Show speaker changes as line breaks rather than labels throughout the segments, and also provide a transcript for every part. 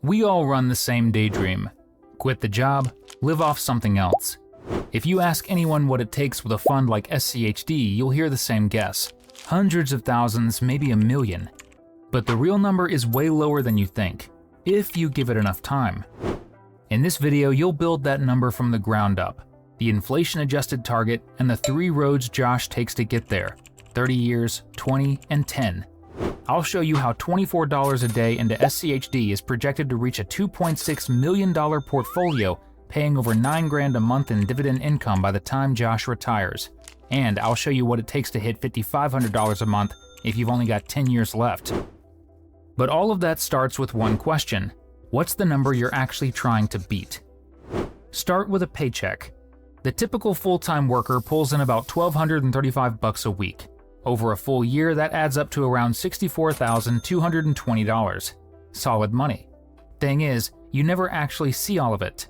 We all run the same daydream. Quit the job, live off something else. If you ask anyone what it takes with a fund like SCHD, you'll hear the same guess. Hundreds of thousands, maybe $1 million. But the real number is way lower than you think, if you give it enough time. In this video, you'll build that number from the ground up, the inflation-adjusted target, and the 3 roads Josh takes to get there: 30 years, 20, and 10. I'll show you how $24 a day into SCHD is projected to reach a $2.6 million portfolio, paying over $9,000 a month in dividend income by the time Josh retires. And I'll show you what it takes to hit $5,500 a month if you've only got 10 years left. But all of that starts with one question: what's the number you're actually trying to beat? Start with a paycheck. The typical full-time worker pulls in about $1,235 a week. Over a full year, that adds up to around $64,220. Solid money. Thing is, you never actually see all of it.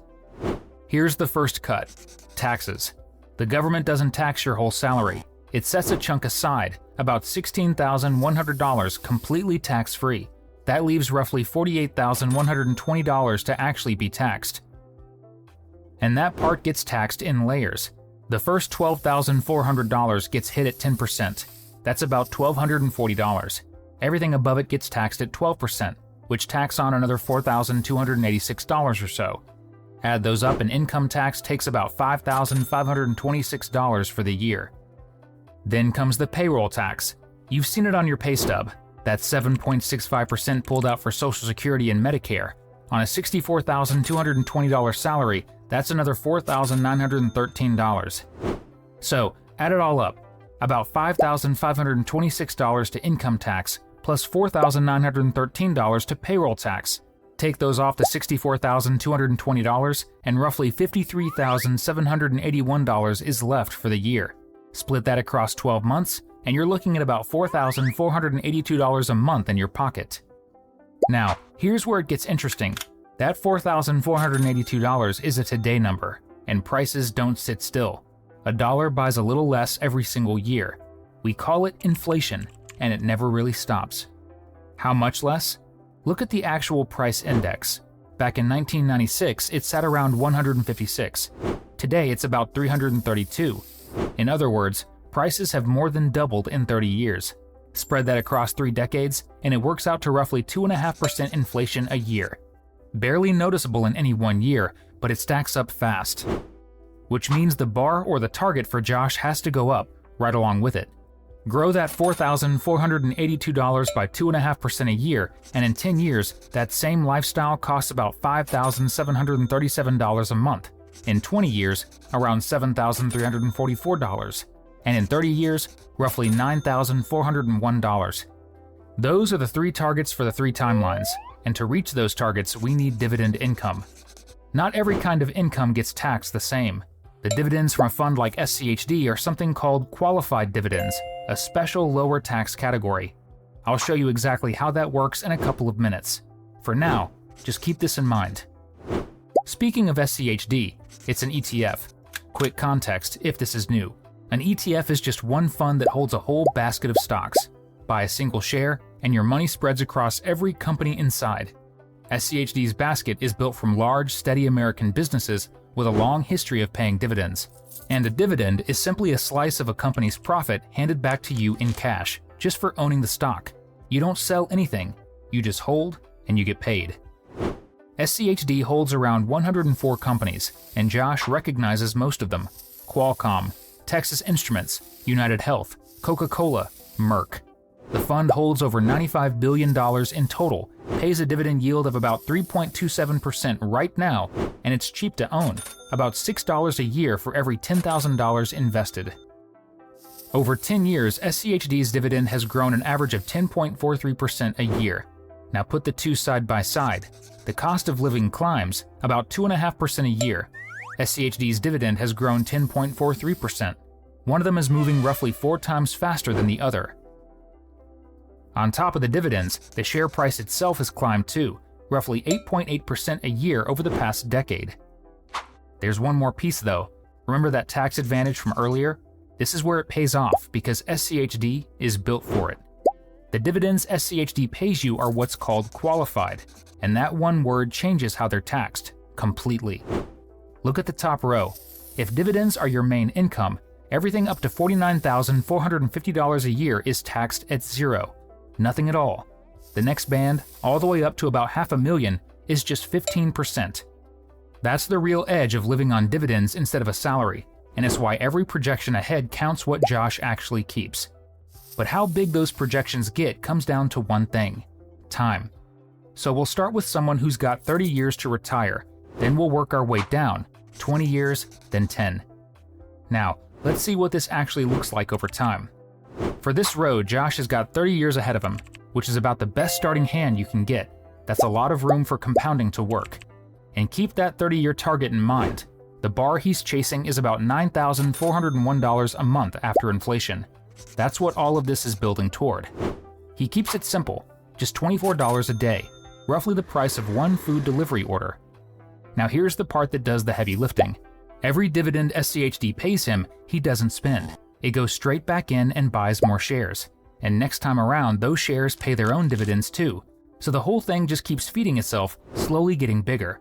Here's the first cut: taxes. The government doesn't tax your whole salary. It sets a chunk aside, about $16,100, completely tax-free. That leaves roughly $48,120 to actually be taxed. And that part gets taxed in layers. The first $12,400 gets hit at 10%. That's about $1,240. Everything above it gets taxed at 12%, which tacks on another $4,286 or so. Add those up and income tax takes about $5,526 for the year. Then comes the payroll tax. You've seen it on your pay stub. That's 7.65% pulled out for Social Security and Medicare. On a $64,220 salary, that's another $4,913. So, add it all up. About $5,526 to income tax, plus $4,913 to payroll tax. Take those off the $64,220, and roughly $53,781 is left for the year. Split that across 12 months, and you're looking at about $4,482 a month in your pocket. Now, here's where it gets interesting. That $4,482 is a today number, and prices don't sit still. A dollar buys a little less every single year. We call it inflation, and it never really stops. How much less? Look at the actual price index. Back in 1996, it sat around 156. Today, it's about 332. In other words, prices have more than doubled in 30 years. Spread that across 3 decades, and it works out to roughly 2.5% inflation a year. Barely noticeable in any one year, but it stacks up fast. Which means the bar or the target for Josh has to go up, right along with it. Grow that $4,482 by 2.5% a year, and in 10 years, that same lifestyle costs about $5,737 a month. In 20 years, around $7,344. And in 30 years, roughly $9,401. Those are the 3 targets for the 3 timelines, and to reach those targets, we need dividend income. Not every kind of income gets taxed the same. The dividends from a fund like SCHD are something called qualified dividends, a special lower tax category. I'll show you exactly how that works in a couple of minutes. For now, just keep this in mind. Speaking of SCHD, it's an ETF. Quick context if this is new. An ETF is just one fund that holds a whole basket of stocks. Buy a single share, and your money spreads across every company inside. SCHD's basket is built from large, steady American businesses with a long history of paying dividends. And a dividend is simply a slice of a company's profit handed back to you in cash, just for owning the stock. You don't sell anything, you just hold and you get paid. SCHD holds around 104 companies, and Josh recognizes most of them: Qualcomm, Texas Instruments, United Health, Coca-Cola, Merck. The fund holds over $95 billion in total, pays a dividend yield of about 3.27% right now, and it's cheap to own, about $6 a year for every $10,000 invested. Over 10 years, SCHD's dividend has grown an average of 10.43% a year. Now put the two side by side. The cost of living climbs, about 2.5% a year. SCHD's dividend has grown 10.43%. One of them is moving roughly 4 times faster than the other. On top of the dividends, the share price itself has climbed too, roughly 8.8% a year over the past decade. There's one more piece though. Remember that tax advantage from earlier? This is where it pays off because SCHD is built for it. The dividends SCHD pays you are what's called qualified, and that one word changes how they're taxed completely. Look at the top row. If dividends are your main income, everything up to $49,450 a year is taxed at 0. Nothing at all. The next band, all the way up to about $500,000, is just 15%. That's the real edge of living on dividends instead of a salary, and it's why every projection ahead counts what Josh actually keeps. But how big those projections get comes down to one thing: time. So we'll start with someone who's got 30 years to retire, then we'll work our way down, 20 years, then 10. Now, let's see what this actually looks like over time. For this row, Josh has got 30 years ahead of him, which is about the best starting hand you can get. That's a lot of room for compounding to work. And keep that 30-year target in mind. The bar he's chasing is about $9,401 a month after inflation. That's what all of this is building toward. He keeps it simple, just $24 a day, roughly the price of one food delivery order. Now here's the part that does the heavy lifting. Every dividend SCHD pays him, he doesn't spend. It goes straight back in and buys more shares. And next time around, those shares pay their own dividends too. So the whole thing just keeps feeding itself, slowly getting bigger.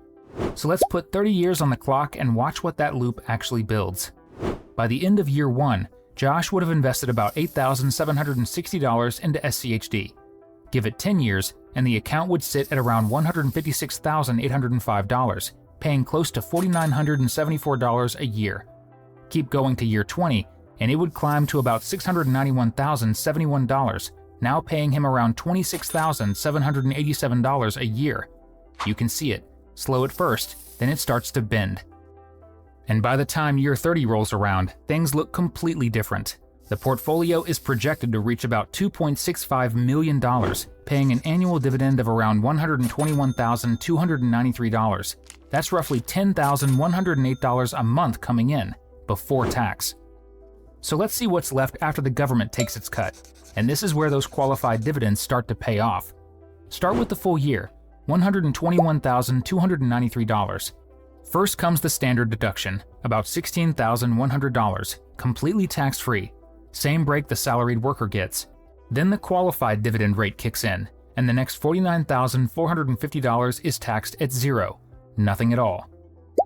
So let's put 30 years on the clock and watch what that loop actually builds. By the end of year 1, Josh would have invested about $8,760 into SCHD. Give it 10 years, and the account would sit at around $156,805, paying close to $4,974 a year. Keep going to year 20, and it would climb to about $691,071, now paying him around $26,787 a year. You can see it. Slow at first, then it starts to bend. And by the time year 30 rolls around, things look completely different. The portfolio is projected to reach about $2.65 million, paying an annual dividend of around $121,293. That's roughly $10,108 a month coming in, before tax. So let's see what's left after the government takes its cut. And this is where those qualified dividends start to pay off. Start with the full year, $121,293. First comes the standard deduction, about $16,100, completely tax-free. Same break the salaried worker gets. Then the qualified dividend rate kicks in, and the next $49,450 is taxed at 0, nothing at all.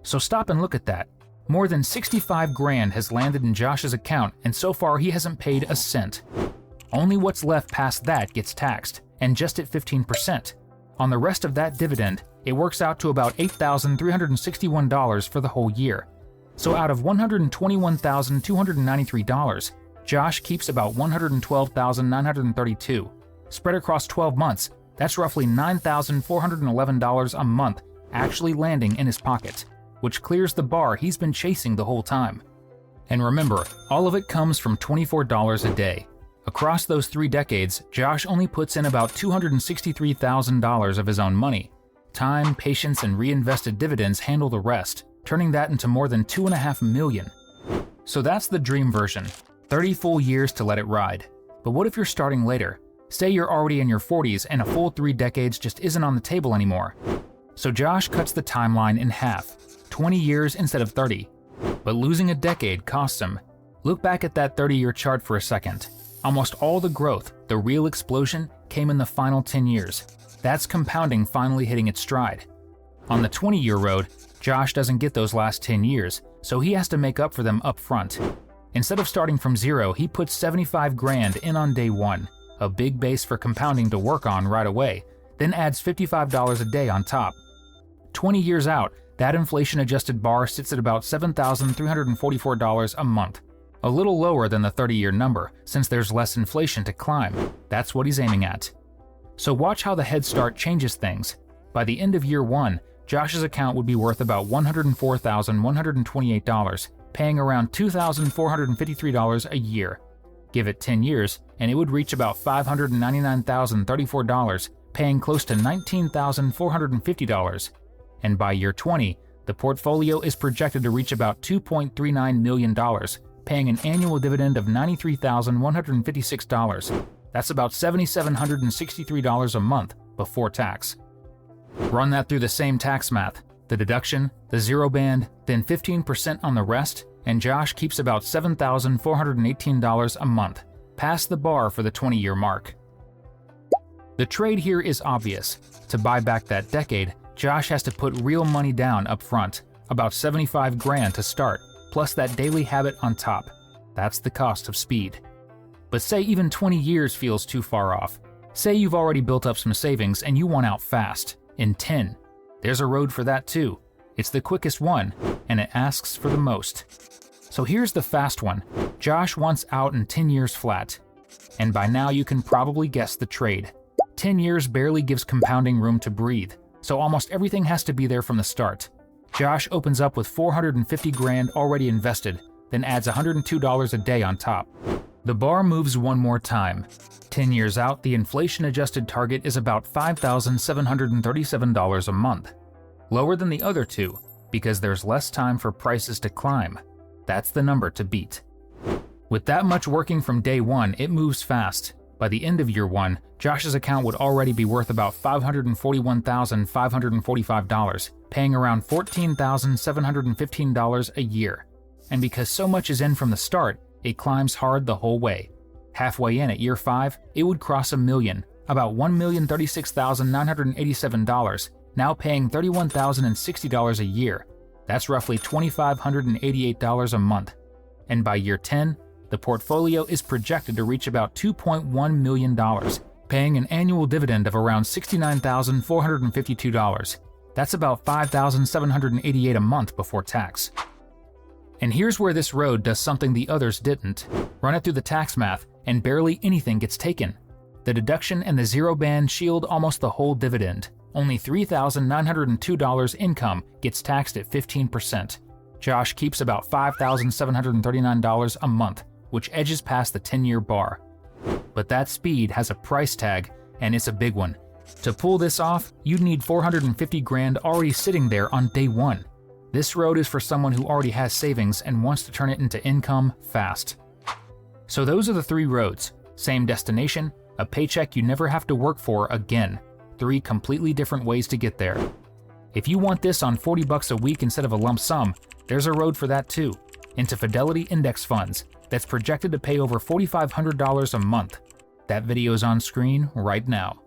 So stop and look at that. More than $65,000 has landed in Josh's account, and so far he hasn't paid a cent. Only what's left past that gets taxed, and just at 15%. On the rest of that dividend, it works out to about $8,361 for the whole year. So out of $121,293, Josh keeps about $112,932. Spread across 12 months, that's roughly $9,411 a month actually landing in his pocket, which clears the bar he's been chasing the whole time. And remember, all of it comes from $24 a day. Across those 3 decades, Josh only puts in about $263,000 of his own money. Time, patience, and reinvested dividends handle the rest, turning that into more than $2.5 million. So that's the dream version, 30 full years to let it ride. But what if you're starting later? Say you're already in your 40s and a full 3 decades just isn't on the table anymore. So Josh cuts the timeline in half, 20 years instead of 30. But losing a decade costs him. Look back at that 30-year chart for a second. Almost all the growth, the real explosion, came in the final 10 years. That's compounding finally hitting its stride. On the 20-year road, Josh doesn't get those last 10 years, so he has to make up for them up front. Instead of starting from 0, he puts $75,000 in on day 1, a big base for compounding to work on right away, then adds $55 a day on top. 20 years out, that inflation-adjusted bar sits at about $7,344 a month. A little lower than the 30-year number, since there's less inflation to climb. That's what he's aiming at. So watch how the Head Start changes things. By the end of year 1, Josh's account would be worth about $104,128, paying around $2,453 a year. Give it 10 years, and it would reach about $599,034, paying close to $19,450. And by year 20, the portfolio is projected to reach about $2.39 million, paying an annual dividend of $93,156. That's about $7,763 a month before tax. Run that through the same tax math, the deduction, the 0 band, then 15% on the rest, and Josh keeps about $7,418 a month, past the bar for the 20-year mark. The trade here is obvious. To buy back that decade, Josh has to put real money down up front, about 75 grand to start, plus that daily habit on top. That's the cost of speed. But say even 20 years feels too far off. Say you've already built up some savings and you want out fast, in 10. There's a road for that too. It's the quickest one, and it asks for the most. So here's the fast one. Josh wants out in 10 years flat. And by now you can probably guess the trade. 10 years barely gives compounding room to breathe, so almost everything has to be there from the start. Josh opens up with 450 grand already invested, then adds $102 a day on top. The bar moves one more time. 10 years out, the inflation-adjusted target is about $5,737 a month. Lower than the other two, because there's less time for prices to climb. That's the number to beat. With that much working from day one, it moves fast. By the end of year one, Josh's account would already be worth about $541,545, paying around $14,715 a year. And because so much is in from the start, it climbs hard the whole way. Halfway in at year 5, it would cross $1 million, about $1,036,987, now paying $31,060 a year. That's roughly $2,588 a month. And by year 10, the portfolio is projected to reach about $2.1 million, paying an annual dividend of around $69,452. That's about $5,788 a month before tax. And here's where this road does something the others didn't. Run it through the tax math, and barely anything gets taken. The deduction and the zero band shield almost the whole dividend. Only $3,902 income gets taxed at 15%. Josh keeps about $5,739 a month, which edges past the 10-year bar. But that speed has a price tag, and it's a big one. To pull this off, you'd need 450 grand already sitting there on day one. This road is for someone who already has savings and wants to turn it into income fast. So those are the 3 roads. Same destination, a paycheck you never have to work for again. 3 completely different ways to get there. If you want this on $40 a week instead of a lump sum, there's a road for that too. Into Fidelity Index Funds, that's projected to pay over $4,500 a month. That video is on screen right now.